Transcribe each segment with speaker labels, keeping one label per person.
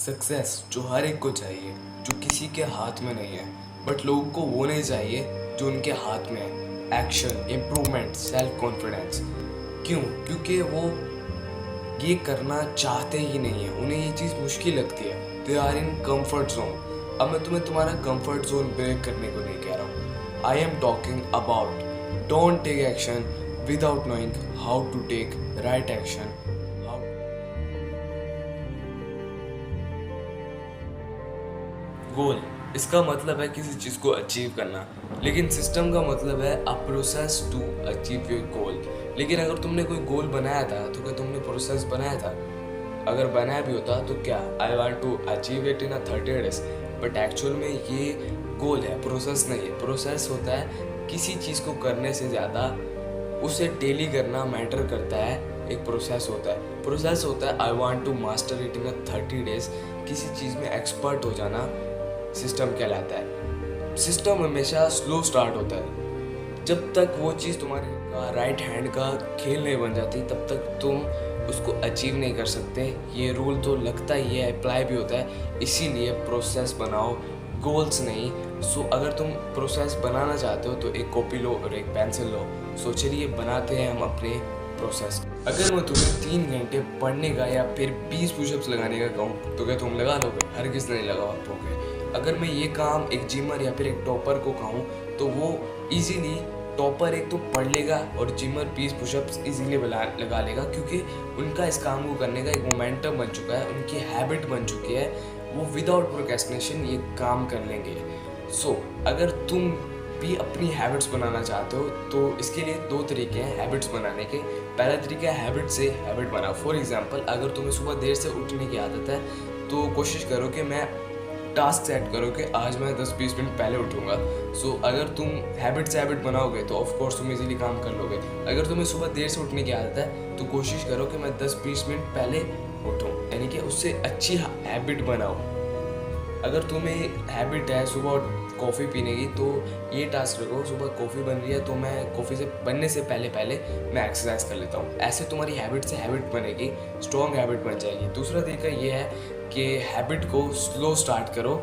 Speaker 1: Success जो हर एक को चाहिए, जो किसी के हाथ में नहीं है, बट लोगों को वो नहीं चाहिए जो उनके हाथ में है। Action, improvement, self confidence. क्यों? क्योंकि वो ये करना चाहते ही नहीं है, उन्हें ये चीज़ मुश्किल लगती है। They are in comfort zone. अब मैं तुम्हें तुम्हारा कंफर्ट जोन ब्रेक करने को नहीं कह रहा हूँ। I am talking about don't take action without knowing how to take right action. Goal, इसका मतलब है किसी चीज़ को अचीव करना, लेकिन सिस्टम का मतलब है a process to achieve your goal. लेकिन अगर तुमने कोई गोल बनाया था तो क्या तुमने प्रोसेस बनाया था? अगर बनाया भी होता तो क्या I want to achieve it in 30 days, but actual में ये गोल है, प्रोसेस नहीं है। प्रोसेस होता है किसी चीज़ को करने से ज़्यादा उसे डेली करना मैटर करता है। एक प्रोसेस होता है I want to master it in 30 days. किसी चीज़ में एक्सपर्ट हो जाना सिस्टम कहलाता है। सिस्टम हमेशा स्लो स्टार्ट होता है। जब तक वो चीज़ तुम्हारे राइट हैंड का खेल नहीं बन जाती तब तक तुम उसको अचीव नहीं कर सकते। ये रूल तो लगता ही है, अप्लाई भी होता है। इसीलिए प्रोसेस बनाओ, गोल्स नहीं। सो अगर तुम प्रोसेस बनाना चाहते हो तो एक कॉपी लो और एक पेंसिल लो। सो चलिए बनाते हैं हम अपने प्रोसेस। अगर मैं तुम्हें 3 घंटे पढ़ने का या फिर 20 पुशअप्स लगाने का कहूँ तो क्या तुम लगा लोगे? हरगिज़ नहीं लगा पाओगे। अगर मैं ये काम एक जिमर या फिर एक टॉपर को कहूँ तो वो इजीली, टॉपर एक तो पढ़ लेगा और जिमर 20 पुशअप्स इजीली लगा लेगा, क्योंकि उनका इस काम को करने का एक मोमेंटम बन चुका है, उनकी हैबिट बन चुकी है। वो विदाउट प्रोक्रेस्टिनेशन ये काम कर लेंगे। सो अगर तुम भी अपनी हैबिट्स बनाना चाहते हो तो इसके लिए 2 तरीके हैं हैबिट्स बनाने के। पहला तरीका है हैबिट से हैबिट बनाओ। फॉर एग्जांपल, अगर तुम्हें सुबह देर से उठने की आदत है तो कोशिश करो कि मैं टास्क सेट करो कि आज मैं 10-20 मिनट पहले उठूंगा। सो अगर तुम हैबिट से हैबिट बनाओगे तो ऑफ कोर्स तुम इजीली काम कर लोगे। अगर तुम्हें सुबह देर से उठने की आदत है तो कोशिश करो कि मैं 10-20 मिनट पहले उठूं, यानी कि उससे अच्छी हैबिट बनाओ। अगर तुम्हें हैबिट है सुबह कॉफ़ी पीने की तो ये टास्क रखो, सुबह कॉफ़ी बन रही है तो मैं कॉफ़ी से बनने से पहले मैं एक्सरसाइज कर लेता हूँ। ऐसे तुम्हारी हैबिट से हैबिट बनेगी, स्ट्रॉन्ग हैबिट बन जाएगी। दूसरा तरीका ये है कि हैबिट को स्लो स्टार्ट करो।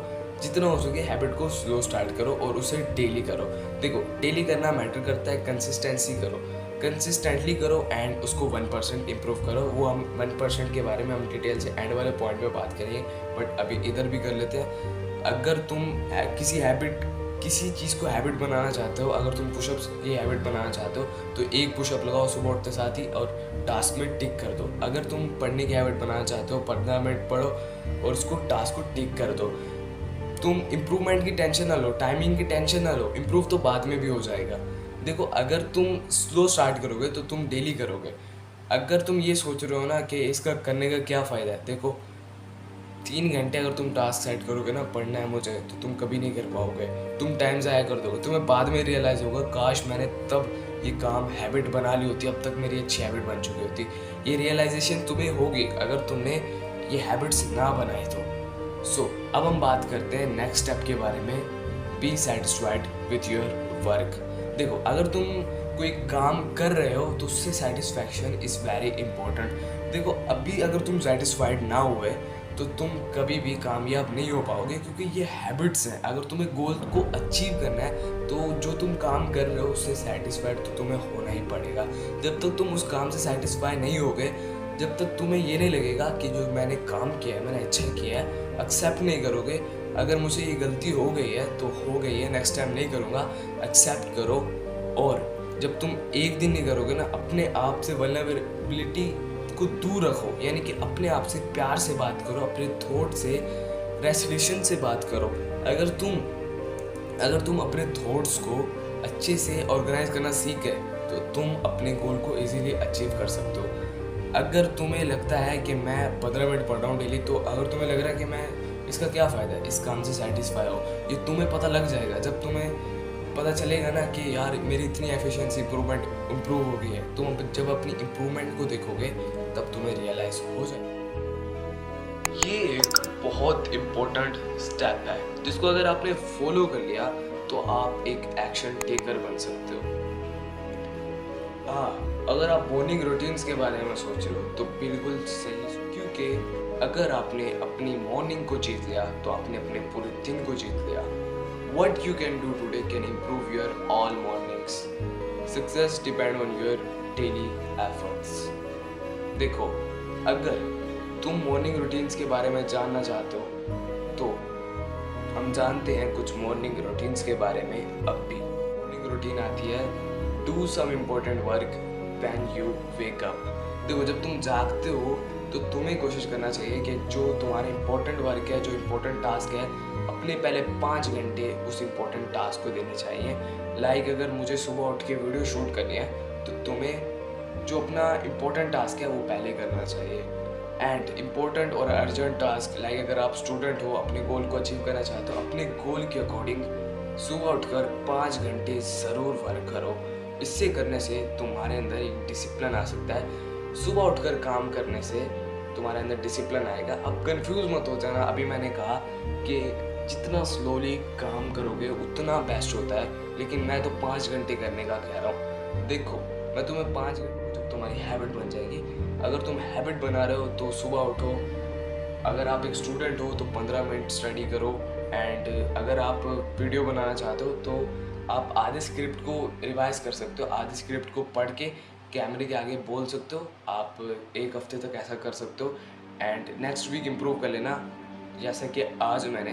Speaker 1: जितना हो सके हैबिट को स्लो स्टार्ट करो और उसे डेली करो। देखो, डेली करना मैटर करता है, कंसिस्टेंसी करो, कंसिस्टेंटली करो एंड उसको 1% इम्प्रूव करो। वो हम 1% के बारे में हम डिटेल से एंड वाले पॉइंट पे बात करेंगे, बट अभी इधर भी कर लेते हैं। अगर तुम किसी चीज़ को हैबिट बनाना चाहते हो, अगर तुम पुशअप्स की हैबिट बनाना चाहते हो तो एक पुशअप लगाओ सुबह उठते साथ ही और टास्क में टिक कर दो। अगर तुम पढ़ने की हैबिट बनाना चाहते हो 15 मिनट पढ़ो और उसको टास्क को टिक कर दो। तुम इम्प्रूवमेंट की टेंशन ना लो, टाइमिंग की टेंशन ना लो, इम्प्रूव तो बाद में भी हो जाएगा। देखो, अगर तुम स्लो स्टार्ट करोगे तो तुम डेली करोगे। अगर तुम ये सोच रहे हो ना कि इसका करने का क्या फ़ायदा है, देखो 3 घंटे अगर तुम टास्क सेट करोगे ना, पढ़ना है मुझे, तो तुम कभी नहीं कर पाओगे। तुम टाइम ज़ाया कर दोगे। तुम्हें बाद में रियलाइज़ होगा काश मैंने तब ये काम हैबिट बना ली होती, अब तक मेरी अच्छी हैबिट बन चुकी होती। ये रियलाइजेशन तुम्हें होगी अगर तुमने ये हैबिट्स ना बनाई तो। सो अब हम बात करते हैं नेक्स्ट स्टेप के बारे में। Be satisfied with your work. देखो, अगर तुम कोई काम कर रहे हो तो उससे सेटिस्फैक्शन इज़ वेरी इंपॉर्टेंट। देखो, अभी अगर तुम सेटिस्फाइड ना हुए तो तुम कभी भी कामयाब नहीं हो पाओगे, क्योंकि ये हैबिट्स हैं। अगर तुम्हें गोल को अचीव करना है तो जो तुम काम कर रहे हो उससे सेटिस्फाइड तो तुम्हें होना ही पड़ेगा। जब तक तुम उस काम से सेटिस्फाई नहीं होगे, जब तक तुम्हें ये नहीं लगेगा कि जो मैंने काम किया है मैंने अच्छा किया है, एक्सेप्ट नहीं करोगे। अगर मुझे ये गलती हो गई है तो हो गई है, नेक्स्ट टाइम नहीं करूँगा, एक्सेप्ट करो। और जब तुम एक दिन नहीं करोगे ना, अपने आप से वल्नरेबिलिटी को दूर रखो, यानी कि अपने आप से प्यार से बात करो, अपने थॉट से रेसोल्यूशन से बात करो। अगर तुम अपने थॉट्स को अच्छे से ऑर्गेनाइज करना सीख गए तो तुम अपने गोल को इजीली अचीव कर सकते हो। अगर तुम्हें लगता है कि मैं 15 मिनट पढ़ रहा हूँ डेली, तो अगर तुम्हें लग रहा है कि मैं इसका क्या फ़ायदा है, इस काम से सेटिस्फाई हो, ये तुम्हें पता लग जाएगा। जब तुम्हें पता चलेगा ना कि यार मेरी इतनी एफिशिएंसी इम्प्रूव हो गई है, तुम जब अपनी इम्प्रूवमेंट को देखोगे तब तुम्हें रियलाइज हो जाएगा। ये एक बहुत इम्पोर्टेंट स्टेप है जिसको अगर आपने फॉलो कर लिया तो आप एक एक्शन टेकर बन सकते हो। हाँ, अगर आप मॉर्निंग रूटीन्स के बारे में सोच रहे हो तो बिल्कुल सही, क्योंकि अगर आपने अपनी मॉर्निंग को जीत लिया तो आपने अपने पूरे दिन को जीत लिया। What you can do today can improve your all mornings. Success depend on your daily efforts. देखो, अगर तुम मॉर्निंग रूटीन्स के बारे में जानना चाहते हो तो हम जानते हैं कुछ मॉर्निंग रूटीन्स के बारे में। अब भी मॉर्निंग रूटीन आती है, do some important work when you wake up. देखो, जब तुम जागते हो तो तुम्हें कोशिश करना चाहिए कि जो तुम्हारा इम्पोर्टेंट वर्क है, जो इम्पोर्टेंट टास्क है, अपने पहले 5 घंटे उस इम्पोर्टेंट टास्क को देने चाहिए। लाइक अगर मुझे सुबह उठ के वीडियो शूट करनी है तो तुम्हें जो अपना इम्पोर्टेंट टास्क है वो पहले करना चाहिए। एंड इम्पोर्टेंट और अर्जेंट टास्क, लाइक अगर आप स्टूडेंट हो, अपने गोल को अचीव करना चाहते हो, अपने गोल के अकॉर्डिंग सुबह उठकर 5 घंटे ज़रूर वर्क करो। इससे करने से तुम्हारे अंदर एक डिसिप्लिन आ सकता है। सुबह उठकर काम करने से तुम्हारे अंदर डिसिप्लिन आएगा। अब कंफ्यूज मत हो जाना, अभी मैंने कहा कि जितना स्लोली काम करोगे उतना बेस्ट होता है, लेकिन मैं तो 5 घंटे करने का कह रहा हूँ। देखो, मैं तुम्हें 5 घंटे, जब तुम्हारी हैबिट बन जाएगी, अगर तुम हैबिट बना रहे हो तो सुबह उठो। अगर आप एक स्टूडेंट हो तो 15 मिनट स्टडी करो। एंड अगर आप वीडियो बनाना चाहते हो तो आप आधे स्क्रिप्ट को रिवाइज कर सकते हो, आधे स्क्रिप्ट को पढ़ के कैमरे के आगे बोल सकते हो। आप 1 हफ्ते तक ऐसा कर सकते हो एंड नेक्स्ट वीक इम्प्रूव कर लेना। जैसा कि आज मैंने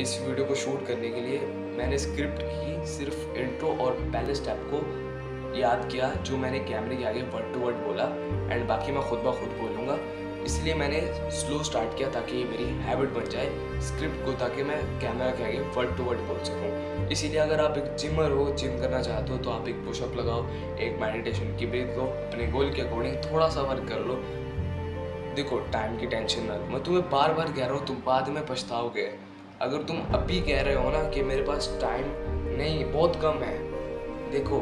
Speaker 1: इस वीडियो को शूट करने के लिए मैंने स्क्रिप्ट की सिर्फ इंट्रो और पहले स्टेप को याद किया, जो मैंने कैमरे के आगे वर्ड टू वर्ड बोला, एंड बाकी मैं खुद ब खुद बोलूँगा। इसलिए मैंने स्लो स्टार्ट किया ताकि मेरी हैबिट बन जाए स्क्रिप्ट को, ताकि मैं कैमरा के आगे वर्ड टू वर्ड बोल सकूँ। इसीलिए अगर आप एक जिमर हो, जिम करना चाहते हो, तो आप एक पुशअप लगाओ, एक मेडिटेशन की ब्रेक लो, अपने गोल के अकॉर्डिंग थोड़ा सा वर्क कर लो। देखो, टाइम की टेंशन ना लो, मैं तुम्हें बार बार कह रहा हूँ, तुम बाद में पछताओगे। अगर तुम अभी कह रहे हो ना कि मेरे पास टाइम नहीं, बहुत कम है, देखो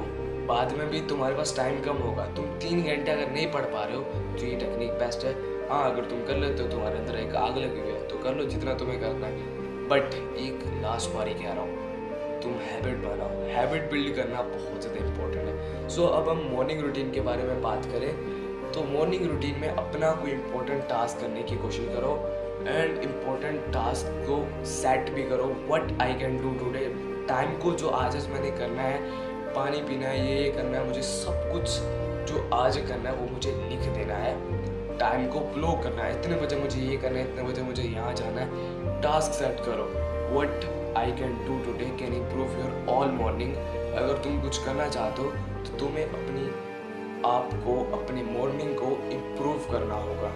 Speaker 1: बाद में भी तुम्हारे पास टाइम कम होगा। तुम 3 घंटे अगर नहीं पढ़ पा रहे हो तो ये टेक्निक बेस्ट है। हाँ, अगर तुम कर लेते हो, तुम्हारे अंदर एक आग लगी हुई है, तो कर लो जितना तुम्हें करना है। बट एक लास्ट बारी कह रहा हूँ, तुम हैबिट बनाओ। हैबिट बिल्ड करना बहुत ज़्यादा इंपॉर्टेंट है। सो अब हम मॉर्निंग रूटीन के बारे में बात करें तो मॉर्निंग रूटीन में अपना कोई इम्पोर्टेंट टास्क करने की कोशिश करो एंड इम्पोर्टेंट टास्क को सेट भी करो। What I can do today, time को जो आज मैंने करना है, पानी पीना है, ये करना है, मुझे सब कुछ जो आज करना है वो मुझे लिख देना है। टाइम को फ्लो करना है, इतने बजे मुझे ये करना है, इतने बजे मुझे यहाँ जाना है। टास्क सेट करो। What I can do today can improve your all morning. अगर तुम कुछ करना चाहते हो तो तुम्हें अपनी आप को, अपनी मॉर्निंग को इम्प्रूव करना होगा।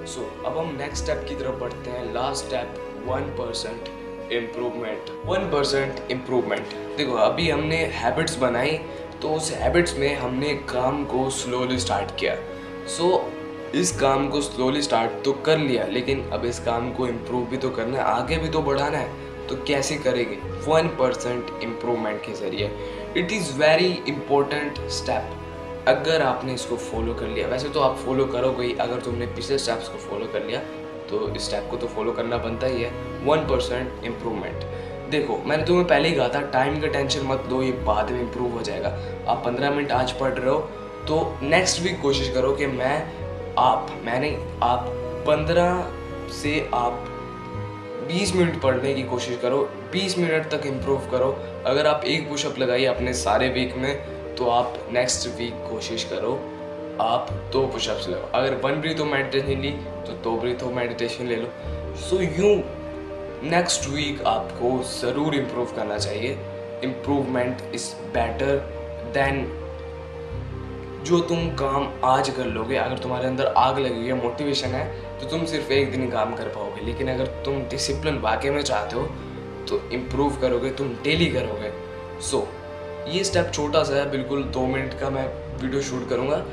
Speaker 1: सो अब हम नेक्स्ट स्टेप की तरफ बढ़ते हैं। Last step, 1% improvement. 1% इम्प्रूवमेंट। देखो, अभी हमने हैबिट्स बनाई तो उस हैबिट्स में हमने काम को स्लोली स्टार्ट किया। सो इस काम को स्लोली स्टार्ट तो कर लिया, लेकिन अब इस काम को इम्प्रूव भी तो करना है, आगे भी तो बढ़ाना है। तो कैसे करेंगे? 1% इम्प्रूवमेंट के ज़रिए। It is very important step. अगर आपने इसको फॉलो कर लिया, वैसे तो आप फॉलो करोगे ही, अगर तुमने पिछले स्टेप्स को फॉलो कर लिया तो इस स्टेप को तो फॉलो करना बनता ही है। 1% इम्प्रूवमेंट। देखो, मैंने तुम्हें पहले ही कहा था, टाइम का टेंशन मत लो, ये बाद में इम्प्रूव हो जाएगा। आप 15 मिनट आज पढ़ रहे हो तो नेक्स्ट वीक कोशिश करो कि आप 15 से आप 20 मिनट पढ़ने की कोशिश करो, 20 मिनट तक इम्प्रूव करो। अगर आप एक पुशअप लगाइए अपने सारे वीक में तो आप नेक्स्ट वीक कोशिश करो आप 2 पुशअप्स लो। अगर 1 ब्रीथ ऑफ मेडिटेशन ली तो 2 ब्रीथ ऑफ मेडिटेशन ले लो। सो यूँ नेक्स्ट वीक आपको ज़रूर इम्प्रूव करना चाहिए। इम्प्रूवमेंट इज़ बेटर देन जो तुम काम आज कर लोगे। अगर तुम्हारे अंदर आग लगी हुई है, मोटिवेशन है, तो तुम सिर्फ एक दिन ही काम कर पाओगे। लेकिन अगर तुम डिसिप्लिन वाकई में चाहते हो तो इम्प्रूव करोगे, तुम डेली करोगे। सो ये स्टेप छोटा सा है, बिल्कुल 2 मिनट का मैं वीडियो शूट करूँगा।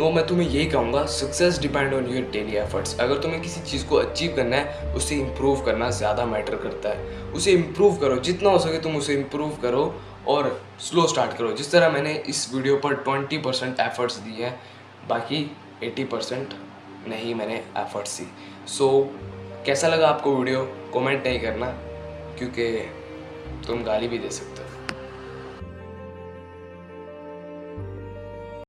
Speaker 1: मैं तुम्हें यही कहूँगा, success depend on your daily efforts. अगर तुम्हें किसी चीज़ को अचीव करना है, उसे इम्प्रूव करना ज़्यादा मैटर करता है। उसे इम्प्रूव करो, जितना हो सके तुम उसे इम्प्रूव करो और स्लो स्टार्ट करो। जिस तरह मैंने इस वीडियो पर 20% एफर्ट्स दिए हैं, बाकी 80% नहीं मैंने एफर्ट्स दी। कैसा लगा आपको वीडियो? कमेंट नहीं करना, क्योंकि तुम गाली भी दे सकते हो।